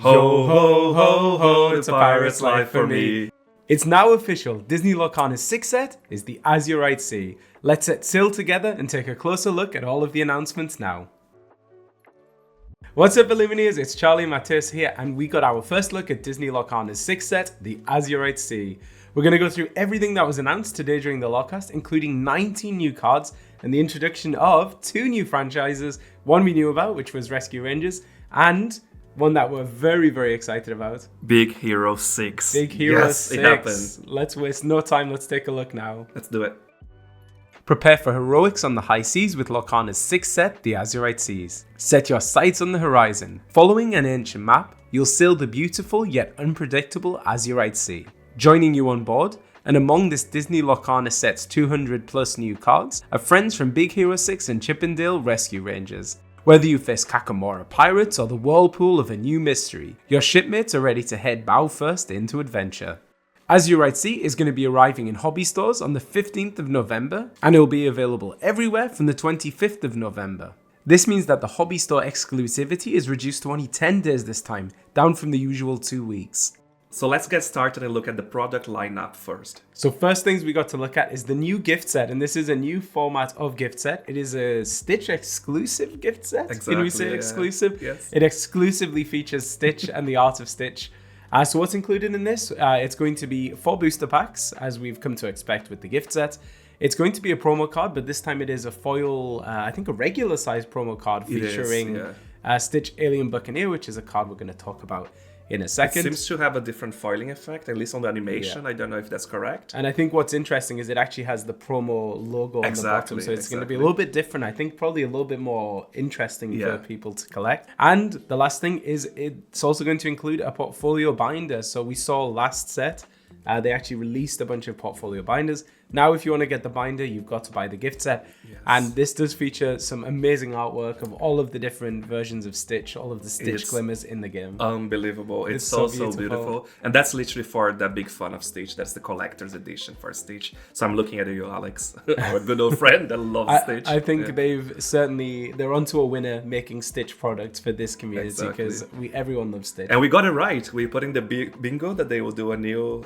Ho, ho, ho, ho, it's a pirate's life for me. It's now official, Disney Lorcana's 6th set is the Azurite Sea. Let's set sail together and take a closer look at all of the announcements now. What's up, Illumineers? It's Charlie and Mateus here, and we got our first look at Disney Lorcana's 6th set, the Azurite Sea. We're going to go through everything that was announced today during the LoreCast, including 19 new cards and the introduction of 2 new franchises, one we knew about, which was Rescue Rangers, and one that we're very, very excited about. Big Hero 6. Big Hero 6. It happened. Let's waste no time. Let's take a look now. Let's do it. Prepare for heroics on the high seas with Lorcana's 6th set, the Azurite Seas. Set your sights on the horizon. Following an ancient map, you'll sail the beautiful yet unpredictable Azurite Sea. Joining you on board, and among this Disney Lorcana set's 200 plus new cards, are friends from Big Hero 6 and Chippendale Rescue Rangers. Whether you face Kakamora pirates or the whirlpool of a new mystery, your shipmates are ready to head bow first into adventure. Azurite Sea is going to be arriving in hobby stores on the 15th of November, and it will be available everywhere from the 25th of November. This means that the hobby store exclusivity is reduced to only 10 days this time, down from the usual 2 weeks. So let's get started and look at the product lineup first. So first things we got to look at is the new gift set, and this is a new format of gift set. It is a Stitch exclusive gift set. Exactly, Can we say exclusive? Yes. It exclusively features Stitch and the art of Stitch. So what's included in this? It's going to be 4 booster packs, as we've come to expect with the gift set. It's going to be a promo card, but this time it is a foil, I think a regular size promo card featuring Stitch Alien Buccaneer, which is a card we're going to talk about in a second. It seems to have a different foiling effect, at least on the animation. I don't know if that's correct. And I think what's interesting is it actually has the promo logo on the bottom, so it's going to be a little bit different. I think probably a little bit more interesting for people to collect. And the last thing is it's also going to include a portfolio binder. So we saw last set, they actually released a bunch of portfolio binders. Now, if you want to get the binder, you've got to buy the gift set. Yes. And this does feature some amazing artwork of all of the different versions of Stitch, all of the Stitch glimmers in the game. Unbelievable. It's so beautiful. And that's literally for the big fun of Stitch. That's the collector's edition for Stitch. So I'm looking at you, Alex, our good old friend that loves Stitch. I think they're onto a winner making Stitch products for this community because everyone loves Stitch. And we got it right. We put in the bingo that they will do a new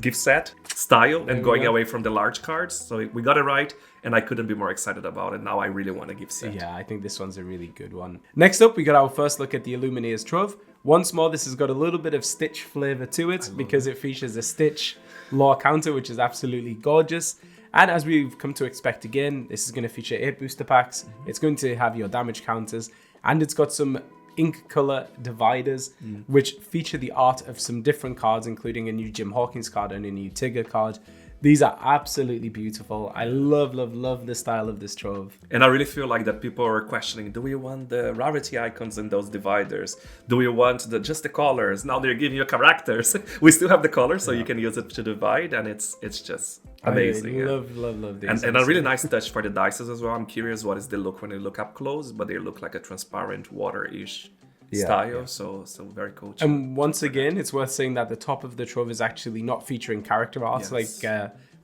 gift set style and going away from the large cards. So we got it right, and I couldn't be more excited about it. Now I really want a gift set. Yeah, I think this one's a really good one. Next up, we got our first look at the Illumineers Trove. Once more, this has got a little bit of Stitch flavor to it because it features a Stitch lore counter, which is absolutely gorgeous. And as we've come to expect again, this is going to feature 8 booster packs. It's going to have your damage counters, and it's got some ink color dividers, which feature the art of some different cards, including a new Jim Hawkins card and a new Tigger card. These are absolutely beautiful. I love the style of this trove. And I really feel like that people are questioning, do we want the rarity icons in those dividers? Do we want just the colors? Now they're giving you characters. We still have the colors, so you can use it to divide, and it's just amazing. I love these. And a really nice touch for the dices as well. I'm curious what is the look when you look up close, but they look like a transparent water-ish style, so very cool. And once again, it's worth saying that the top of the trove is actually not featuring character art like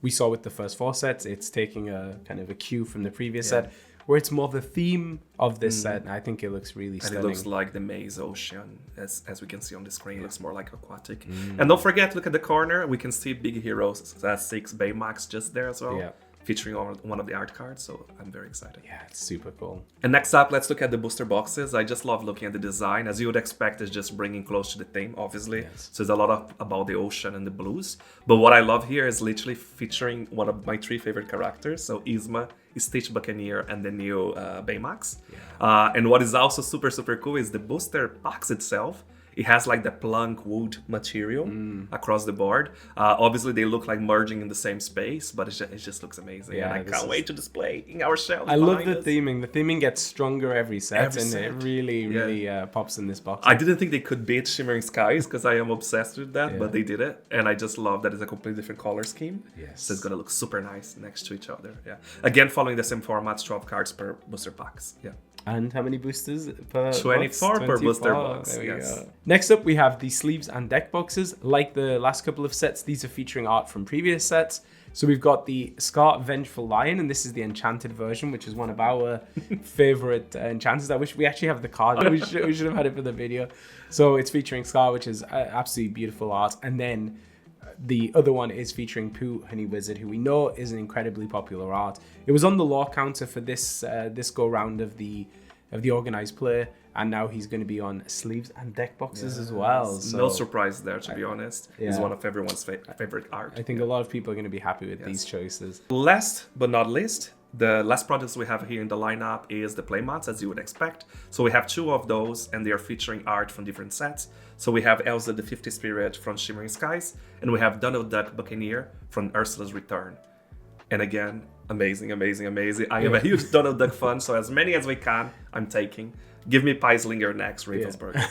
we saw with the first 4 sets. It's taking a kind of a cue from the previous set, where it's more the theme of this set, and I think it looks really stunning. And it looks like the maze ocean, as we can see on the screen. It looks more like aquatic. And don't forget, look at the corner. We can see Big Hero 6 baymax just there as well. Featuring one of the art cards, so I'm very excited. Yeah, it's super cool. And next up, let's look at the booster boxes. I just love looking at the design. As you would expect, it's just bringing close to the theme, obviously. Yes. So there's a lot about the ocean and the blues. But what I love here is literally featuring one of my 3 favorite characters. So Yzma, Stitch Buccaneer, and the new Baymax. And what is also super cool is the booster box itself. It has like the plank wood material across the board. Obviously, they look like merging in the same space, but it just looks amazing. Yeah, and I can't wait to display in our shelves. I love the theming. The theming gets stronger every set, it really pops in this box. I didn't think they could beat Shimmering Skies because I am obsessed with that, but they did it. And I just love that it's a completely different color scheme. Yes. So it's going to look super nice next to each other. Yeah. Again, following the same format, 12 cards per booster packs. Yeah. And how many boosters per 24 box? per booster box. There we go. Next up, we have the sleeves and deck boxes. Like the last couple of sets, these are featuring art from previous sets. So we've got the Scar Vengeful Lion, and this is the enchanted version, which is one of our favorite enchanters. I wish we actually have the card. We should have had it for the video. So it's featuring Scar, which is absolutely beautiful art. And then the other one is featuring Pooh Honey Wizard, who we know is an incredibly popular art. It was on the lore counter for this go round of the organized play, and now he's going to be on sleeves and deck boxes as well. So, no surprise there, to be honest. He's one of everyone's favorite art. I think a lot of people are going to be happy with these choices. Last but not least, the last products we have here in the lineup is the playmats, as you would expect. So we have 2 of those, and they are featuring art from different sets. So we have Elsa the 50 Spirit from Shimmering Skies, and we have Donald Duck Buccaneer from Ursula's Return. And again, amazing. I am a huge Donald Duck fan, so as many as we can, I'm taking. Give me Peislinger next, Ravensburg. Yeah.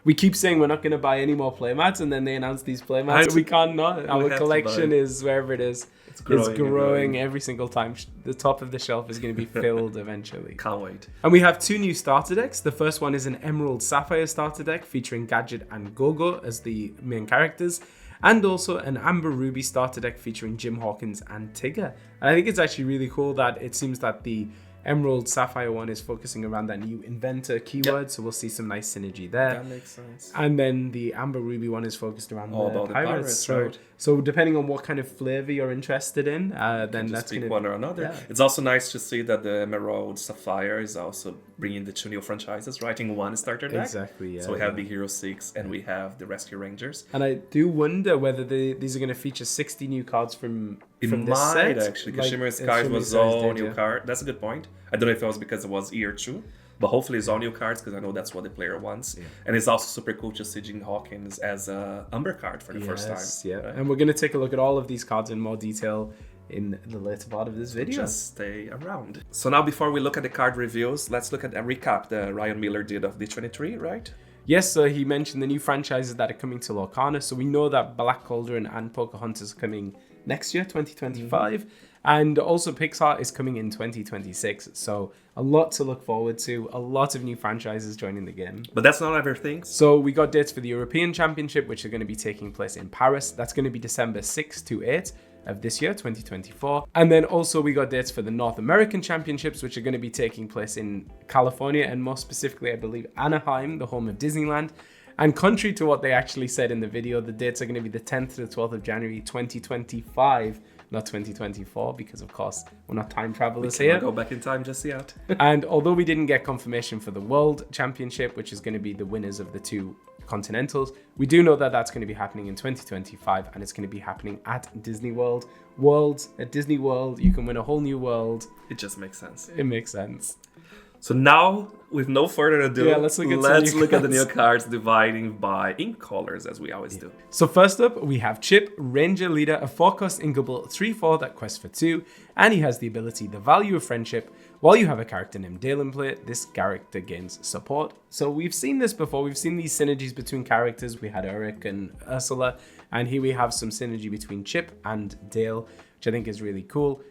We keep saying we're not going to buy any more playmats, and then they announce these playmats. We can't not. Our collection is wherever it is. It's growing every single time. The top of the shelf is going to be filled eventually. Can't wait. And we have 2 new starter decks. The first one is an Emerald Sapphire starter deck featuring Gadget and Gogo as the main characters, and also an Amber Ruby starter deck featuring Jim Hawkins and Tigger. And I think it's actually really cool that it seems that the Emerald Sapphire one is focusing around that new inventor keyword, so we'll see some nice synergy there. That makes sense. And then the Amber Ruby one is focused around the pirates. Right. So depending on what kind of flavor you're interested in, then that's going to one or another. Yeah. It's also nice to see that the Emerald Sapphire is also bringing the 2 new franchises, right? In one starter deck. Exactly, yeah. So we have Big Hero 6 and we have the Rescue Rangers. And I do wonder whether these are going to feature 60 new cards from this might, set. Actually, because Shimmering Skies was all new card. That's a good point. I don't know if it was because it was year 2, but hopefully it's all new cards, because I know that's what the player wants. Yeah. And it's also super cool to see Jim Hawkins as a Umber card for the first time. Yeah, right? And we're going to take a look at all of these cards in more detail in the later part of this video. Just stay around. So now, before we look at the card reviews, let's look at a recap that Ryan Miller did of D23, right? Yes, so he mentioned the new franchises that are coming to Lorcana. So we know that Black Cauldron and Pocahontas are coming next year, 2025. And also Pixar is coming in 2026. So a lot to look forward to. A lot of new franchises joining the game. But that's not everything. So we got dates for the European Championship, which are going to be taking place in Paris. That's going to be December 6 to 8 of this year, 2024. And then also we got dates for the North American Championships, which are going to be taking place in California, and more specifically, I believe, Anaheim, the home of Disneyland. And contrary to what they actually said in the video, the dates are going to be the 10th to the 12th of January, 2025, not 2024, because of course we're not time travelers here. Go back in time just yet. And although we didn't get confirmation for the World Championship, which is going to be the winners of the 2 Continentals, we do know that that's going to be happening in 2025, and it's going to be happening at Disney World. At Disney World, you can win a whole new world. It just makes sense. It makes sense. So now, with no further ado, let's look at the new cards, dividing by ink colors, as we always do. So first up, we have Chip, Ranger Leader, a 4-cost inkable 3/4 that quests for 2, and he has the ability, the Value of Friendship. While you have a character named Dale in play, this character gains support. So we've seen this before. We've seen these synergies between characters. We had Eric and Ursula, and here we have some synergy between Chip and Dale, which I think is really cool.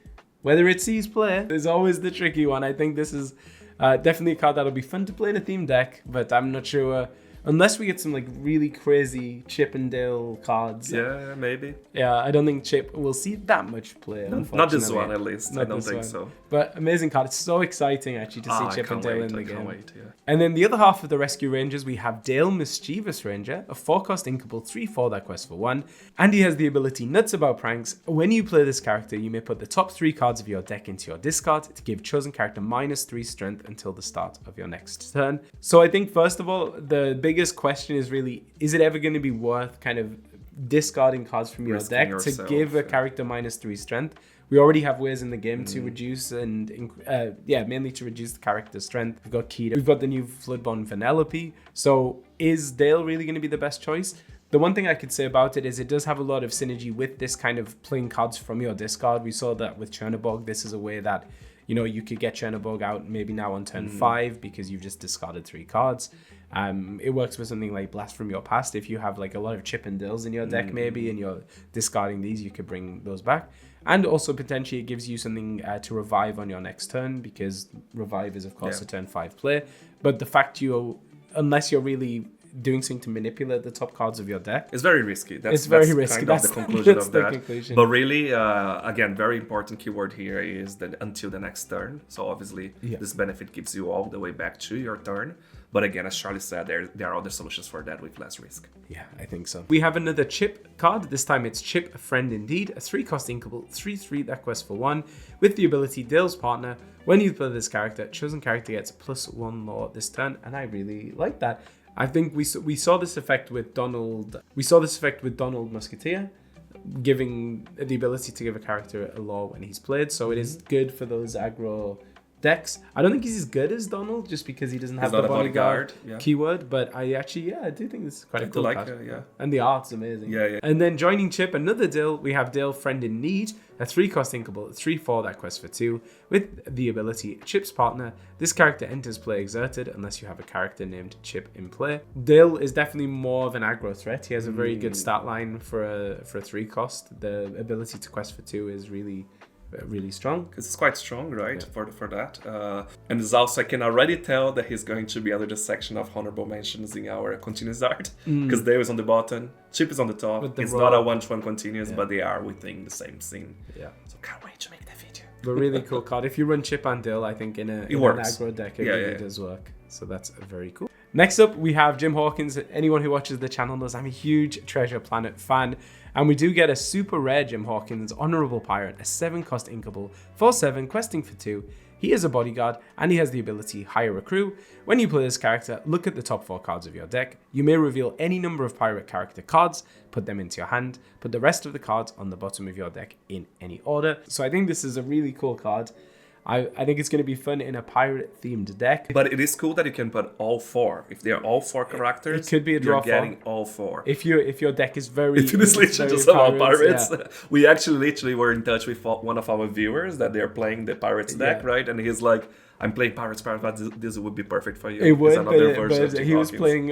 Whether it sees play is always the tricky one. I think this is definitely a card that'll be fun to play in a theme deck, but I'm not sure unless we get some like really crazy Chip and Dale cards. Yeah, maybe. Yeah, I don't think Chip will see that much play. Not this one, at least. I don't think so. But amazing card. It's so exciting actually to see Chip and Dale in the game. I can't wait, yeah. And then the other half of the Rescue Rangers, we have Dale Mischievous Ranger, a 4-cost inkable 3/4 that quests for 1, and he has the ability Nuts About Pranks. When you play this character, you may put the top 3 cards of your deck into your discard to give chosen character -3 strength until the start of your next turn. So I think first of all, the biggest question is really, is it ever going to be worth kind of discarding cards from your deck to give a character -3 strength? We already have ways in the game to reduce mainly to reduce the character's strength. We've got Keita. We've got the new Floodborn Vanellope. So is Dale really going to be the best choice? The one thing I could say about it is it does have a lot of synergy with this kind of playing cards from your discard. We saw that with Chernobog. This is a way that, you know, you could get Chernobog out maybe now on turn 5 because you've just discarded 3 cards. It works with something like Blast from Your Past. If you have like a lot of Chip and Dales in your deck maybe and you're discarding these, you could bring those back. And also potentially it gives you something to revive on your next turn, because revive is of course a turn 5 play. But the fact unless you're really doing something to manipulate the top cards of your deck. It's very risky. It's very risky. Kind That's of the conclusion of that. Conclusion. But really, again, very important keyword here is that until the next turn. So obviously, this benefit gives you all the way back to your turn. But again, as Charlie said, there are other solutions for that with less risk. Yeah, I think so. We have another chip card. This time it's Chip, a Friend Indeed, a 3-cost inkable, 3/3 that quests for 1, with the ability Dale's Partner. When you play this character, chosen character gets +1 lore this turn, and I really like that. I think we saw this effect with Donald. We saw this effect with Donald Musketeer, giving the ability to give a character a lore when he's played. So it is good for those aggro decks. I don't think he's as good as Donald just because he doesn't have the bodyguard keyword, but I do think this is quite a cool card. And the art's amazing. And then joining Chip, another Dale, we have Dale, Friend in Need, a 3-cost inkable, 3/4 that quests for 2, with the ability Chip's Partner. This character enters play exerted unless you have a character named Chip in play. Dale is definitely more of an aggro threat. He has a very good stat line for a 3-cost. The ability to quest for 2 is really strong, because it's quite strong, right? For that, and it's also, I can already tell that he's going to be under the section of honorable mentions in our continuous art, because Dale is on the bottom, Chip is on the top. It's not a 1-to-1 continuous, but they are within the same scene. So can't wait to make that video. But really cool card. If you run Chip and Dale, I think in an aggro deck it really does work. So that's very cool. Next up, we have Jim Hawkins. Anyone who watches the channel knows I'm a huge Treasure Planet fan. And we do get a super rare Jim Hawkins Honorable Pirate, a 7-cost inkable, 4/7, questing for 2. He is a bodyguard, and he has the ability Hire a Crew. When you play this character, look at the top 4 cards of your deck. You may reveal any number of pirate character cards, put them into your hand, put the rest of the cards on the bottom of your deck in any order. So I think this is a really cool card. I think it's going to be fun in a pirate-themed deck. But it is cool that you can put all 4. If they are all 4 characters, it could be a draw. You're getting all 4. If your deck is very... If it is literally just about pirates. We actually literally were in touch with one of our viewers that they're playing the pirates deck, right? And he's like, I'm playing pirates, but this would be perfect for you. It would, but he was playing...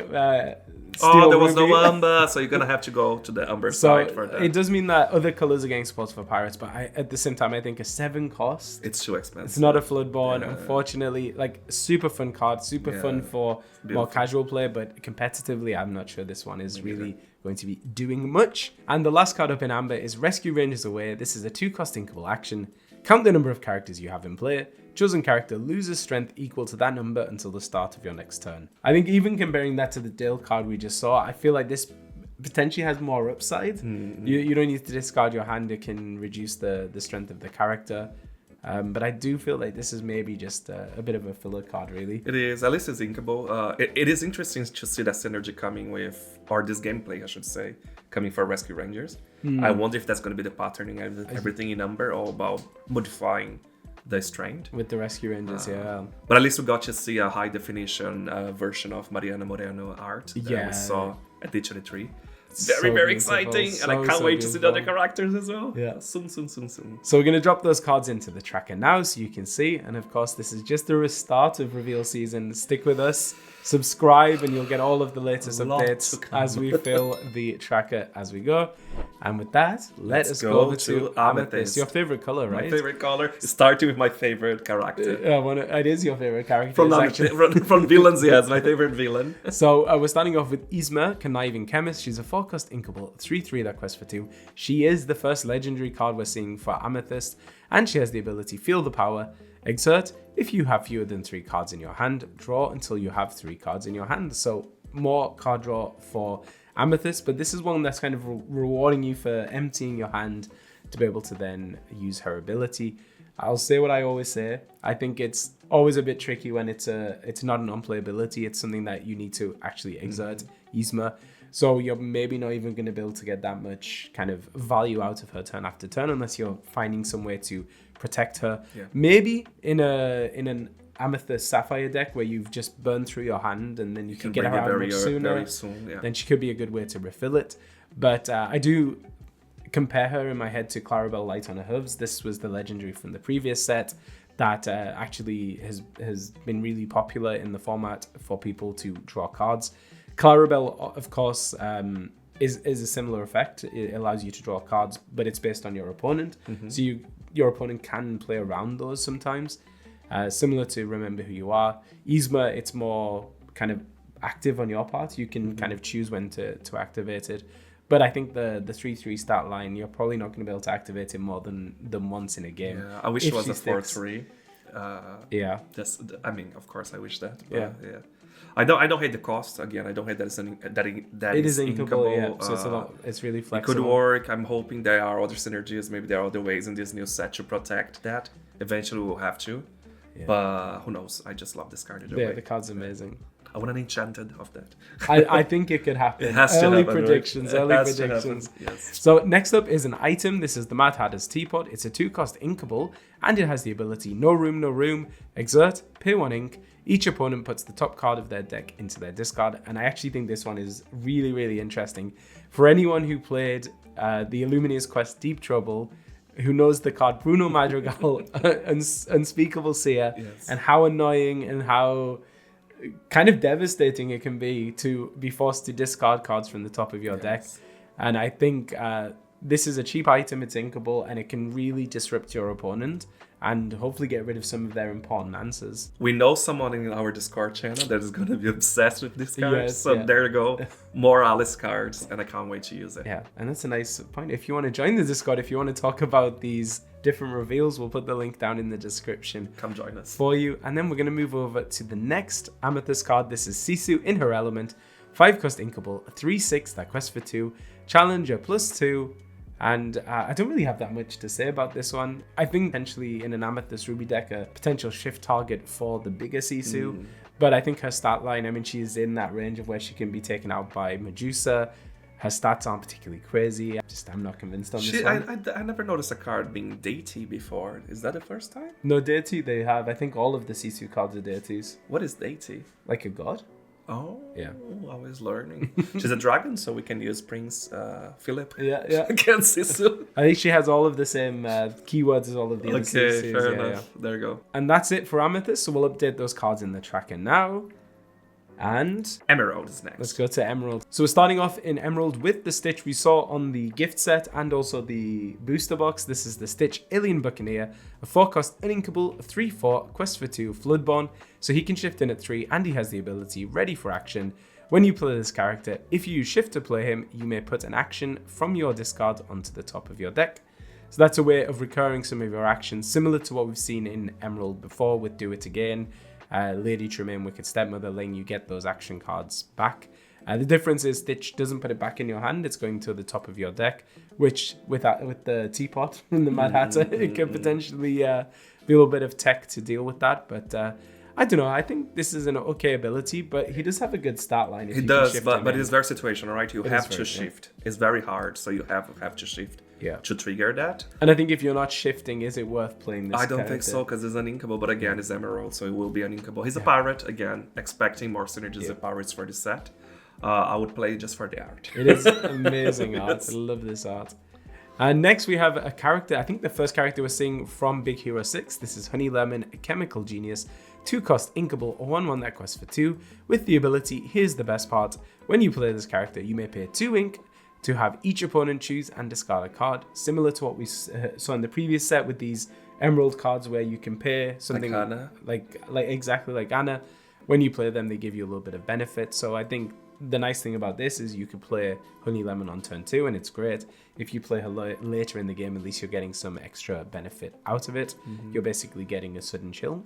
there was no Umber, so you're going to have to go to the Umber side for that. It does mean that other colors are getting supported for pirates, but at the same time, I think a 7-cost... It's too expensive. It's not a Floodborn, unfortunately. Like, super fun card, super fun for more casual play, but competitively, I'm not sure this one is really going to be doing much. And the last card up in Amber is Rescue Rangers Away. This is a 2-cost inkable action. Count the number of characters you have in play. Chosen character loses strength equal to that number until the start of your next turn. I think even comparing that to the Dale card we just saw, I feel like this potentially has more upside. You don't need to discard your hand. It can reduce the strength of the character. But I do feel like this is maybe just a bit of a filler card, really. It is. At least it's inkable. It is interesting to see that synergy coming with, or this gameplay, I should say, coming for Rescue Rangers. I wonder if that's going to be the pattern in everything in Umber, all about modifying the strength. With the Rescue Rangers, But at least we got to see a high definition version of Mariana Moreno art that we saw at D23. Very exciting, and I can't wait to see the other characters as well. Soon. So we're going to drop those cards into the tracker now so you can see, and of course this is just the restart of reveal season. Stick with us, subscribe, and you'll get all of the latest updates as we fill the tracker as we go. And with that, let's go over to Amethyst. Your favorite color, right? My favorite color, starting with my favorite character. It is your favorite character. From villains, yes, my favorite villain. So we're starting off with Yzma, Conniving Chemist. She's a 4-cost inkable, 3/3 that quests for 2. She is the first legendary card we're seeing for Amethyst, and she has the ability Feel the Power. Exert, if you have fewer than 3 cards in your hand, draw until you have 3 cards in your hand. So more card draw for Amethyst, but this is one that's kind of rewarding you for emptying your hand to be able to then use her ability. I'll say what I always say. I think it's always a bit tricky when it's not an unplayability. It's something that you need to actually exert Yzma. So you're maybe not even going to be able to get that much kind of value out of her turn after turn unless you're finding some way to protect her. Maybe in an Amethyst Sapphire deck where you've just burned through your hand and then you can get her out much sooner. Very soon, then she could be a good way to refill it. But I do compare her in my head to Clarabelle Light on her Hooves. This was the legendary from the previous set that actually has been really popular in the format for people to draw cards. Clarabelle, of course, is a similar effect. It allows you to draw cards, but it's based on your opponent. So your opponent can play around those sometimes. Similar to Remember Who You Are. Yzma, it's more kind of active on your part. You can kind of choose when to activate it. But I think the 3/3 stat line, you're probably not going to be able to activate it more than once in a game. Yeah, I wish it was a 4/3. Yeah. I mean, of course, I wish that. But yeah. I don't hate the cost. Again, I don't hate that it is inkable. Yeah. So it's really flexible. It could work. I'm hoping there are other synergies. Maybe there are other ways in this new set to protect that. Eventually, we'll have to. Yeah. But who knows? I just love this card. Yeah, the card's amazing. I want an enchanted of that. I think it could happen. It has to happen. Predictions. Right? Early predictions. Yes. So next up is an item. This is the Mad Hatter's Teapot. It's a 2-cost inkable, and it has the ability No Room, Exert, pay 1 ink. Each opponent puts the top card of their deck into their discard, and I actually think this one is really, really interesting. For anyone who played the Illuminator's Quest Deep Trouble, who knows the card Bruno Madrigal, Unspeakable Seer, and how annoying and how kind of devastating it can be to be forced to discard cards from the top of your deck. And I think this is a cheap item, it's inkable, and it can really disrupt your opponent and hopefully get rid of some of their important answers. We know someone in our Discord channel that is going to be obsessed with this card. There you go. More Alice cards, and I can't wait to use it. Yeah, and that's a nice point. If you want to join the Discord, if you want to talk about these different reveals, we'll put the link down in the description. Come join us. For you. And then we're going to move over to the next Amethyst card. This is Sisu in her element. 5-cost inkable, a 3/6 that quests for 2. Challenger +2. And I don't really have that much to say about this one. I think potentially in an Amethyst Ruby deck, a potential shift target for the bigger Sisu. But I think her stat line, I mean, she's in that range of where she can be taken out by Medusa. Her stats aren't particularly crazy. I'm not convinced on this one. I never noticed a card being deity before. Is that the first time? No, deity they have. I think all of the Sisu cards are deities. What is deity? Like a god? Oh, yeah. Always learning. She's a dragon, so we can use Prince Philip. Yeah. Against Sisu. I think she has all of the same keywords as all of the other Sisus. Okay, fair enough. There you go. And that's it for Amethyst, so we'll update those cards in the tracker now. And Emerald is next. Let's go to Emerald. So we're starting off in Emerald with the Stitch we saw on the gift set and also the booster box. This is the Stitch Alien Buccaneer, a 4-cost uninkable, 3/4, quest for 2, Floodborn. So he can shift in at 3 and he has the ability ready for action. When you play this character, if you use shift to play him, you may put an action from your discard onto the top of your deck. So that's a way of recurring some of your actions, similar to what we've seen in Emerald before with Do It Again. Lady Tremaine, Wicked Stepmother, letting you get those action cards back. The difference is Stitch doesn't put it back in your hand, it's going to the top of your deck, which with the teapot and the Mad Hatter, it can potentially be a little bit of tech to deal with that. But I don't know, I think this is an okay ability, but he does have a good start line. He does, but it's very situational, right? You have to shift. It's very hard, so you have to shift. Yeah. To trigger that. And I think if you're not shifting, is it worth playing this I don't think so, because it's an inkable, but again, it's Emerald, so it will be an inkable. He's a pirate, again, expecting more synergies of pirates for the set. I would play just for the art. It is amazing art. I love this art. And next we have a character, I think the first character we're seeing from Big Hero 6. This is Honey Lemon, a chemical genius. 2-cost inkable, a 1/1 that quests for 2. With the ability, here's the best part. When you play this character, you may pay 2 ink to have each opponent choose and discard a card, similar to what we saw in the previous set with these Emerald cards where you can pay something like Anna. like exactly like Anna. When you play them, they give you a little bit of benefit. So I think the nice thing about this is you could play Honey Lemon on turn 2 and it's great. If you play her later in the game, at least you're getting some extra benefit out of it. You're basically getting a sudden chill.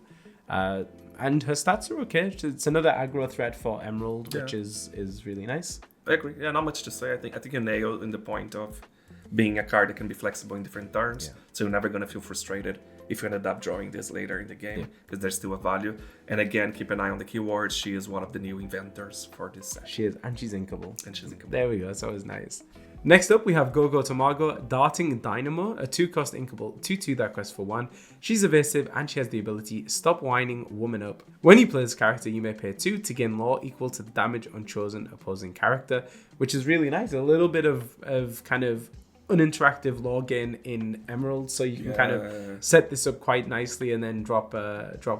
And her stats are okay. It's another aggro threat for Emerald, which is really nice. I agree. Yeah, not much to say. I think you nailed in the point of being a card that can be flexible in different turns. So you're never going to feel frustrated if you ended up drawing this later in the game, because there's still a value. And again, keep an eye on the keywords. She is one of the new inventors for this set. She is, and she's inkable. There we go. That's always nice. Next up, we have Gogo Tamago, Darting Dynamo, a 2-cost inkable, 2/2 that quests for 1. She's evasive and she has the ability Stop Whining, Woman Up. When you play this character, you may pay 2 to gain lore equal to the damage on chosen opposing character, which is really nice. A little bit of kind of uninteractive lore gain in Emerald, so you can kind of set this up quite nicely and then drop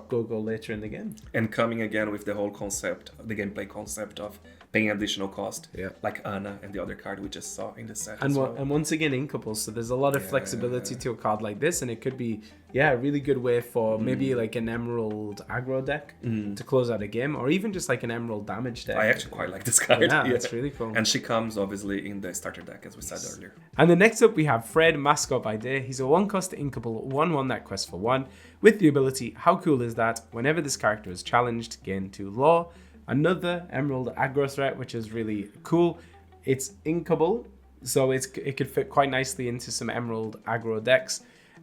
Gogo later in the game. And coming again with the whole concept, the gameplay concept of paying additional cost, Yeah. like Anna and the other card we just saw in the set. And as well. and once again, inkable. So there's a lot of flexibility to a card like this, and it could be a really good way for maybe like an emerald aggro deck to close out a game, or even just like an emerald damage deck. I actually quite like this card. Yeah, it's really cool. And she comes obviously in the starter deck, as we said earlier. And then next up we have Fred, Mascot by Day. He's a 1-cost inkable 1/1 that quests for 1 with the ability, how cool is that? Whenever this character is challenged, gain 2 lore. Another emerald aggro threat, which is really cool. It's inkable, so it could fit quite nicely into some emerald aggro decks.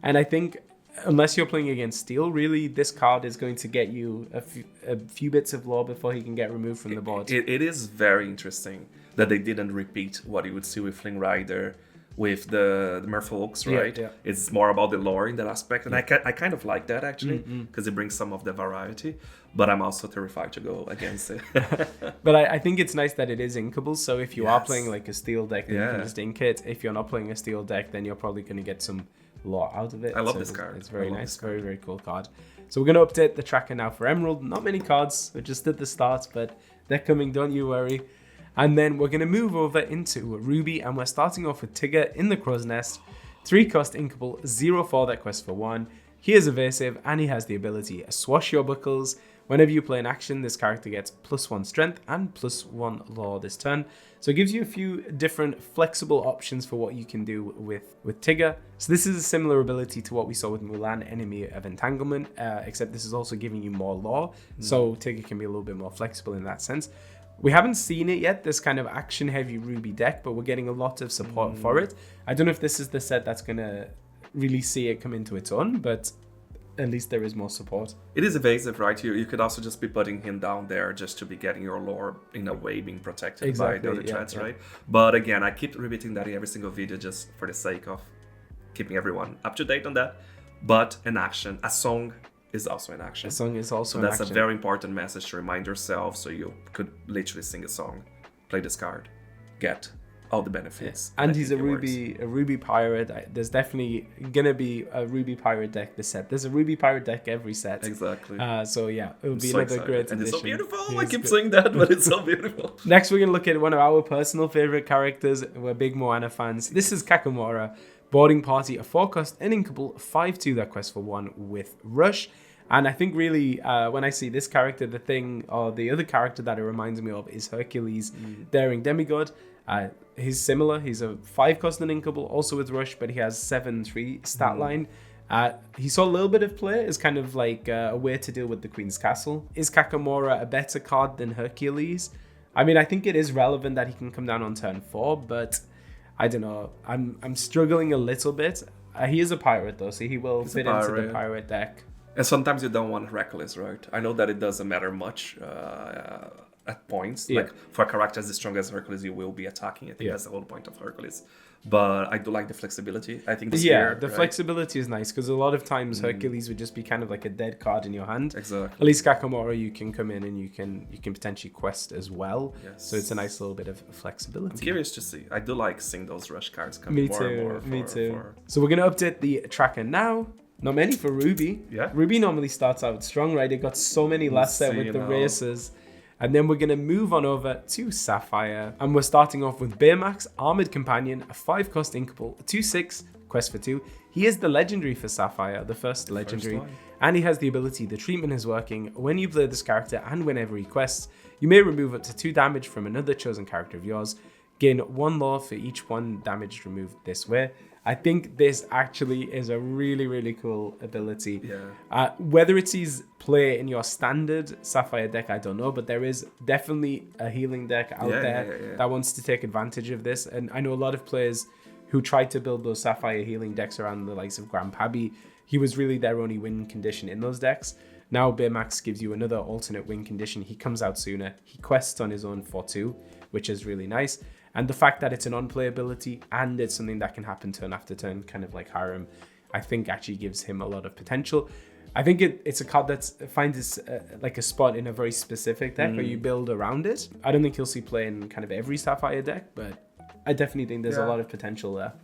And I think unless you're playing against steel, really this card is going to get you a few bits of lore before he can get removed from the board. It is very interesting that they didn't repeat what you would see with Fling Rider, with the Merfolks, right? Yeah. It's more about the lore in that aspect, and I kind of like that actually, because it brings some of the variety. But I'm also terrified to go against it. But I think it's nice that it is inkable. So if you are Yes. playing like a steel deck, then you can just ink it. If you're not playing a steel deck, then you're probably going to get some lore out of it. I love So this card. It's very I love nice. this card. Very, very cool card. So we're going to update the tracker now for Emerald. Not many cards. We just did the start, but they're coming. Don't you worry. And then we're going to move over into Ruby, and we're starting off with Tigger in the Crow's Nest. 3-cost inkable, 0/4 that quests for 1. He is evasive, and he has the ability Swashbuckles. Whenever you play an action, this character gets +1 strength and +1 lore this turn. So it gives you a few different flexible options for what you can do with Tigger. So this is a similar ability to what we saw with Mulan, Enemy of Entanglement, except this is also giving you more lore. So Tigger can be a little bit more flexible in that sense. We haven't seen it yet, this kind of action-heavy Ruby deck, but we're getting a lot of support for it. I don't know if this is the set that's going to really see it come into its own, but at least there is more support. It is evasive, right? You could also just be putting him down there just to be getting your lore in a way being protected by the other threats, right? But again, I keep repeating that in every single video just for the sake of keeping everyone up to date on that. But an action, a song is also an action. A song is also so an that's action. a very important message to remind yourself, so you could literally sing a song, play this card, get all the benefits. And he's a Ruby pirate. There's definitely gonna be a Ruby pirate deck this set. There's a Ruby pirate deck every set. Exactly. So yeah, it would be so another excited. great and addition. it's so beautiful. It I is keep good. saying that, but it's so beautiful. Next, we're gonna look at one of our personal favorite characters. We're big Moana fans. This is Kakamora. Boarding Party, a 4-cost, an inkable, 5/2 that quests for 1 with Rush. And I think really, when I see this character, the thing, or the other character that it reminds me of is Hercules, Daring Demigod. He's similar. He's a 5-cost and inkable, also with Rush, but he has 7/3 stat line. He saw a little bit of play as kind of like a way to deal with the Queen's Castle. Is Kakamora a better card than Hercules? I mean, I think it is relevant that he can come down on turn 4, but I don't know. I'm struggling a little bit. He is a pirate though, so he will fit into the pirate deck. And sometimes you don't want Reckless, right? I know that it doesn't matter much at points. Yeah. Like for a character as strong as Hercules, you will be attacking. I think that's the whole point of Hercules. But I do like the flexibility. I think the flexibility is nice because a lot of times Hercules would just be kind of like a dead card in your hand. Exactly. At least Kakamora, you can come in and you can potentially quest as well. Yes. So it's a nice little bit of flexibility. I'm curious to see. I do like seeing those rush cards coming more and more. Me too. So we're gonna update the tracker now. Not many for Ruby. Yeah. Ruby normally starts out strong, right? It got so many last set with the races. And then we're going to move on over to Sapphire. And we're starting off with Baymax, Armored Companion, a 5-cost inkable, a 2/6, quest for 2. He is the legendary for Sapphire, the first legendary. And he has the ability, the treatment is working. When you play this character and whenever he quests, you may remove up to 2 damage from another chosen character of yours. Gain 1 lore for each 1 damage removed this way. I think this actually is a really, really cool ability. Yeah. Whether it sees play in your standard Sapphire deck, I don't know, but there is definitely a healing deck out there that wants to take advantage of this. And I know a lot of players who tried to build those Sapphire healing decks around the likes of Grandpappy. He was really their only win condition in those decks. Now Baymax gives you another alternate win condition. He comes out sooner. He quests on his own for 2, which is really nice. And the fact that it's an on-play ability and it's something that can happen turn after turn, kind of like Harem, I think actually gives him a lot of potential. I think it's a card that finds like a spot in a very specific deck where you build around it. I don't think you'll see play in kind of every Sapphire deck, but I definitely think there's a lot of potential there.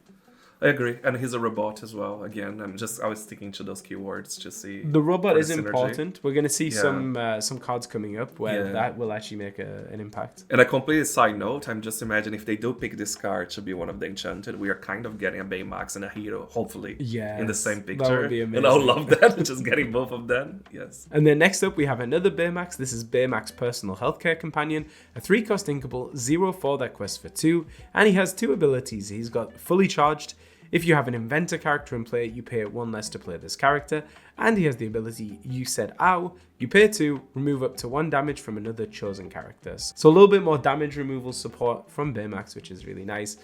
I agree, and he's a robot as well. Again, I was sticking to those keywords to see The robot for is the synergy. important. We're going to see Yeah. some cards coming up where that will actually make an impact. And a completely side note, I'm just imagining if they do pick this card to be one of the enchanted, we are kind of getting a baymax and a hero, hopefully, in the same That picture. would be amazing. And I'll love that, just getting both of them. Yes. And then next up we have another Baymax. This is Baymax Personal Healthcare Companion, a 3-cost inkable 0/4 that quests for 2, and he has 2 abilities. He's got fully charged. If you have an inventor character in play, you pay 1 less to play this character, and he has the ability You Said Ow, you pay 2, remove up to 1 damage from another chosen character. So a little bit more damage removal support from Baymax, which is really nice.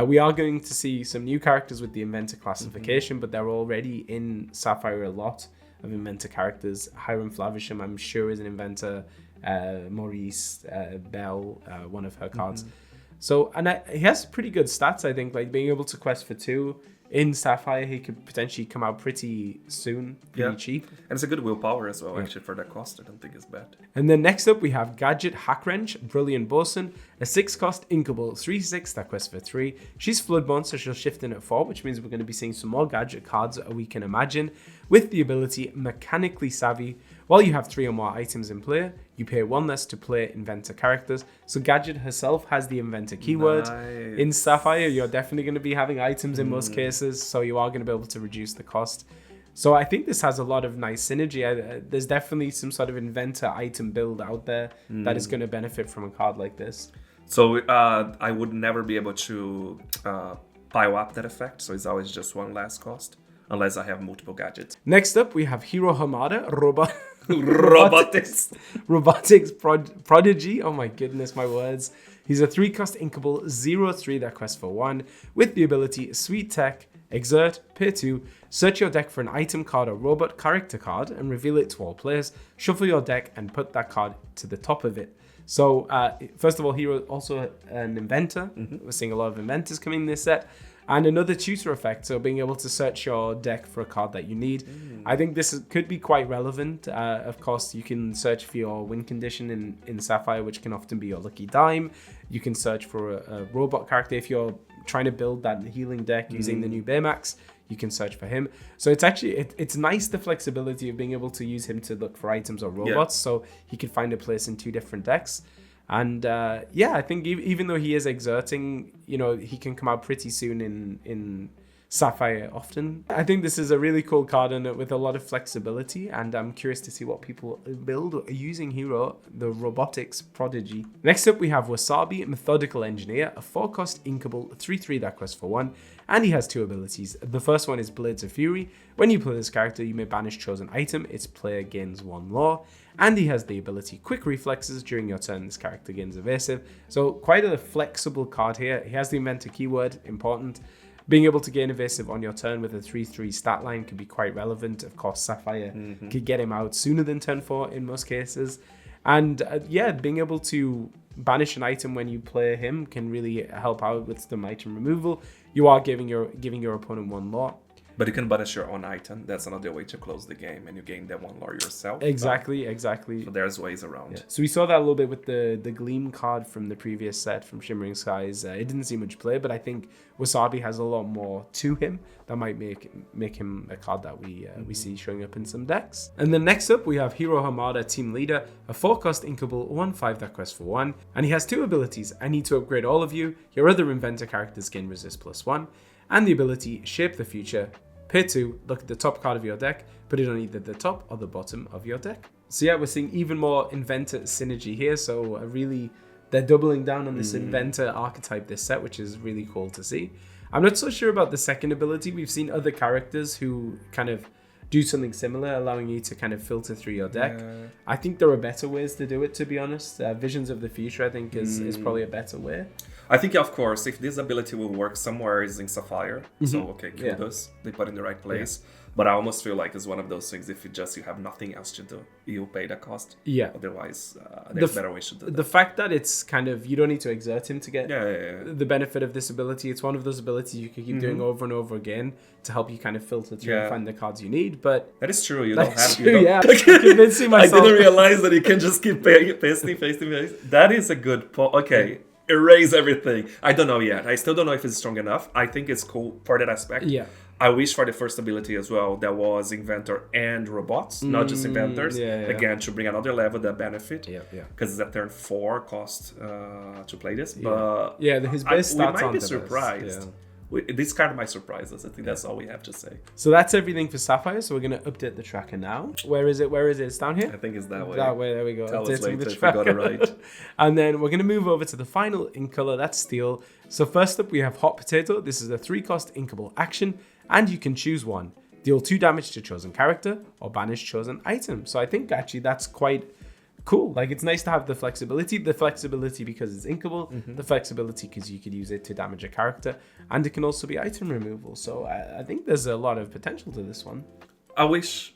We are going to see some new characters with the inventor classification, but they're already in Sapphire a lot of inventor characters. Hiram Flavisham, I'm sure, is an inventor. Maurice Bell, one of her cards. So, and he has pretty good stats, I think, like being able to quest for 2 in Sapphire. He could potentially come out pretty soon, pretty cheap. And it's a good willpower as well, actually, for that cost. I don't think it's bad. And then next up, we have Gadget Hackwrench, Brilliant Bosun, a 6-cost inkable 3/6 that quests for 3. She's Floodborn, so she'll shift in at 4, which means we're going to be seeing some more Gadget cards that we can imagine, with the ability Mechanically Savvy. While you have 3 or more items in play, you pay 1 less to play inventor characters. So Gadget herself has the inventor keyword. Nice. In Sapphire, you're definitely going to be having items in most cases, so you are going to be able to reduce the cost. So I think this has a lot of nice synergy. There's definitely some sort of inventor item build out there that is going to benefit from a card like this. So I would never be able to pile up that effect, so it's always just 1 less cost, unless I have multiple gadgets. Next up, we have Hiro Hamada, Robotics. Robotics Prodigy. Oh my goodness, my words. He's a 3-cost inkable 0/3 that quests for 1, with the ability Sweet Tech, Exert, pay 2, search your deck for an item card or robot character card and reveal it to all players, shuffle your deck and put that card to the top of it. So, first of all, Hiro also an inventor. We're seeing a lot of inventors coming in this set. And another tutor effect, so being able to search your deck for a card that you need. I think this could be quite relevant. Of course, you can search for your win condition in Sapphire, which can often be your lucky dime. You can search for a robot character. If you're trying to build that healing deck using the new Baymax, you can search for him. So it's actually, it's nice, the flexibility of being able to use him to look for items or robots, so he could find a place in 2 different decks. And I think even though he is exerting, he can come out pretty soon in Sapphire often. I think this is a really cool card in it with a lot of flexibility, and I'm curious to see what people build using Hiro, the Robotics Prodigy. Next up, we have Wasabi, Methodical Engineer, a 4-cost inkable 3/3 that quests for 1, and he has 2 abilities. The first one is Blades of Fury. When you play this character, you may banish chosen item. Its player gains 1 law. And he has the ability Quick Reflexes. During your turn, this character gains evasive. So quite a flexible card here. He has the inventor keyword, important. Being able to gain evasive on your turn with a 3/3 stat line can be quite relevant. Of course, Sapphire could get him out sooner than turn 4 in most cases. And being able to banish an item when you play him can really help out with some item removal. You are giving your opponent 1 law. But you can banish your own item. That's another way to close the game, and you gain that 1 lore yourself. Exactly. So there's ways around. Yeah. So we saw that a little bit with the Gleam card from the previous set from Shimmering Skies. It didn't see much play, but I think Wasabi has a lot more to him that might make him a card that we see showing up in some decks. And then next up, we have Hiro Hamada, Team Leader, a 4-cost inkable 1/5 that quests for 1, and he has 2 abilities. I need to upgrade all of you. Your other inventor characters gain resist +1. And the ability Shape the Future. Pay 2, look at the top card of your deck, put it on either the top or the bottom of your deck. So yeah, we're seeing even more inventor synergy here. So really, they're doubling down on this inventor archetype this set, which is really cool to see. I'm not so sure about the second ability. We've seen other characters who kind of do something similar, allowing you to kind of filter through your deck. I think there are better ways to do it, to be honest. Visions of the Future, I think, is probably a better way. I think, of course, if this ability will work somewhere is in Sapphire. So, okay, kudos. They put it in the right place. But I almost feel like it's one of those things, if you have nothing else to do, you pay the cost. Yeah. Otherwise, there's better ways to do that. The fact that it's kind of, you don't need to exert him to get the benefit of this ability. It's one of those abilities you can keep doing over and over again to help you kind of filter through and find the cards you need. But that is true. You don't have to. I'm convincing myself. I didn't realize that you can just keep pasting. That is a good point. Okay. erase everything. I don't know yet. I still don't know if it's strong enough. I think it's cool for that aspect. Yeah. I wish for the first ability as well that was inventor and robots, not just inventors. Again, to bring another level that benefit. Because it's at turn 4 cost to play this. But his base stats we might aren't be the surprised. best. This card might surprise us. I think that's all we have to say. So that's everything for Sapphire. So we're going to update the tracker now. Where is it? It's down here? I think it's that way. That way, there we go. Tell us Updating later the if we got it tracker. right. And then we're going to move over to the final ink color. That's Steel. So first up, we have Hot Potato. This is a 3-cost inkable action. And you can choose one. Deal 2 damage to chosen character or banish chosen item. So I think actually that's quite cool. Like, it's nice to have the flexibility because it's inkable, the flexibility because you could use it to damage a character, and it can also be item removal. So I think there's a lot of potential to this one. I wish.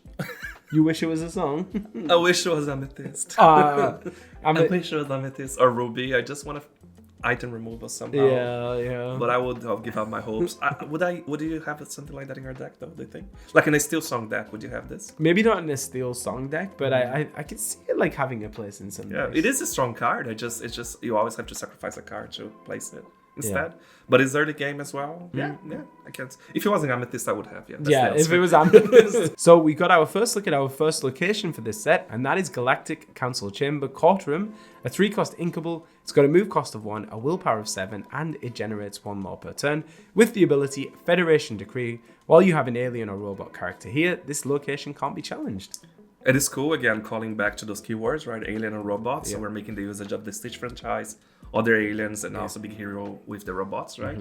You wish it was a song? I wish it was Amethyst. I wish it was Amethyst or Ruby. I just want to item removal somehow. Yeah. But I would give up my hopes. Would you have something like that in your deck though? Do you think? Like in a Steel Song deck, would you have this? Maybe not in a Steel Song deck, but I could see it like having a place in some. Yeah, it is a strong card. It's just you always have to sacrifice a card to place it instead. But is there the game as well? Yeah. I can't. If it wasn't Amethyst, I would have. If it was Amethyst. So we got our first look at our first location for this set, and that is Galactic Council Chamber Courtroom, a 3-cost inkable. It's got a move cost of 1, a willpower of 7, and it generates 1 more per turn with the ability Federation Decree. While you have an alien or robot character here, this location can't be challenged. It is cool, again, calling back to those keywords, right? Alien and robots. So we're making the usage of the Stitch franchise, other aliens, and also Big Hero with the robots, right?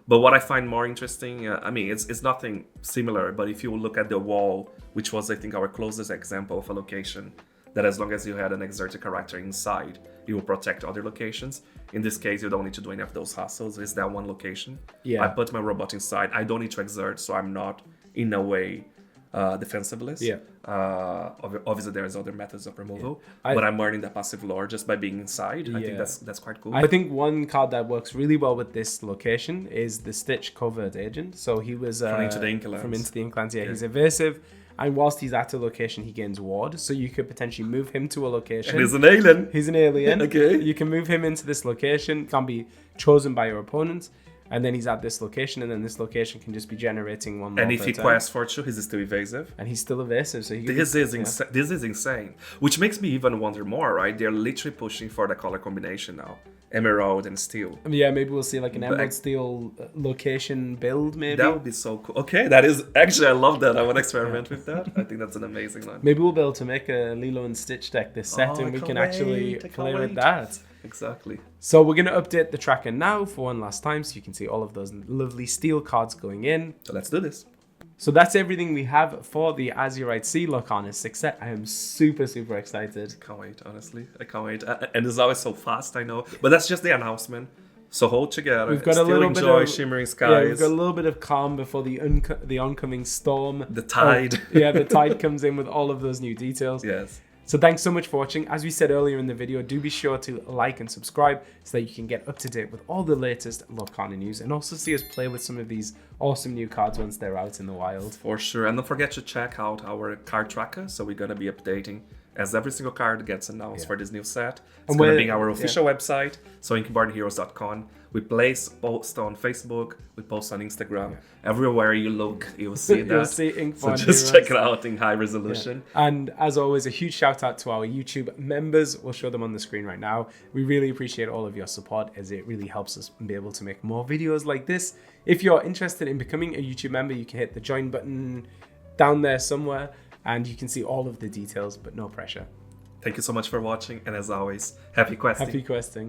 But what I find more interesting, it's nothing similar, but if you look at the wall, which was, I think, our closest example of a location, that as long as you had an exerted character inside, you will protect other locations. In this case, you don't need to do any of those hassles. It's that one location. I put my robot inside. I don't need to exert, so I'm not, in a way, defensiveless. Obviously there's other methods of removal, but I'm learning the passive lore just by being inside. I think that's quite cool. I think one card that works really well with this location is the Stitch Covert Agent. So he was from Into the Inklands. He's evasive, and whilst he's at a location he gains ward, so you could potentially move him to a location. And he's an alien. Okay, you can move him into this location, can be chosen by your opponent. And then he's at this location, and then this location can just be generating 1 more. And if he quests for 2, he's still evasive. And he's still evasive. So this is insane. Which makes me even wonder more, right? They're literally pushing for the color combination now. Emerald and Steel. Yeah, maybe we'll see like an Emerald Steel location build, maybe. That would be so cool. Okay, that is... Actually, I love that. I want to experiment with that. I think that's an amazing line. Maybe we'll be able to make a Lilo and Stitch deck this set, and we can actually play with that. Exactly. So we're going to update the tracker now for one last time so you can see all of those lovely Steel cards going in. So let's do this. So that's everything we have for the Azurite Sea Lorcana 6 set. I am super excited. Can't wait, honestly. I can't wait. And it's always so fast, I know. But that's just the announcement. So hold together. We've got a little bit of Shimmering Skies. Yeah, we've got a little bit of calm before the oncoming storm. The tide. The tide comes in with all of those new details. Yes. So thanks so much for watching. As we said earlier in the video, do be sure to like and subscribe so that you can get up to date with all the latest Lorcana news and also see us play with some of these awesome new cards once they're out in the wild. For sure. And don't forget to check out our card tracker. So we're going to be updating as every single card gets announced for this new set. It's going to be our official website, so inkbornheroes.com. We post on Facebook, we post on Instagram. Everywhere you look, you'll see that. You'll see Inkborn So just check it out in high resolution. And as always, a huge shout out to our YouTube members. We'll show them on the screen right now. We really appreciate all of your support, as it really helps us be able to make more videos like this. If you're interested in becoming a YouTube member, you can hit the join button down there somewhere, and you can see all of the details, but no pressure. Thank you so much for watching, and as always, happy questing. Happy questing.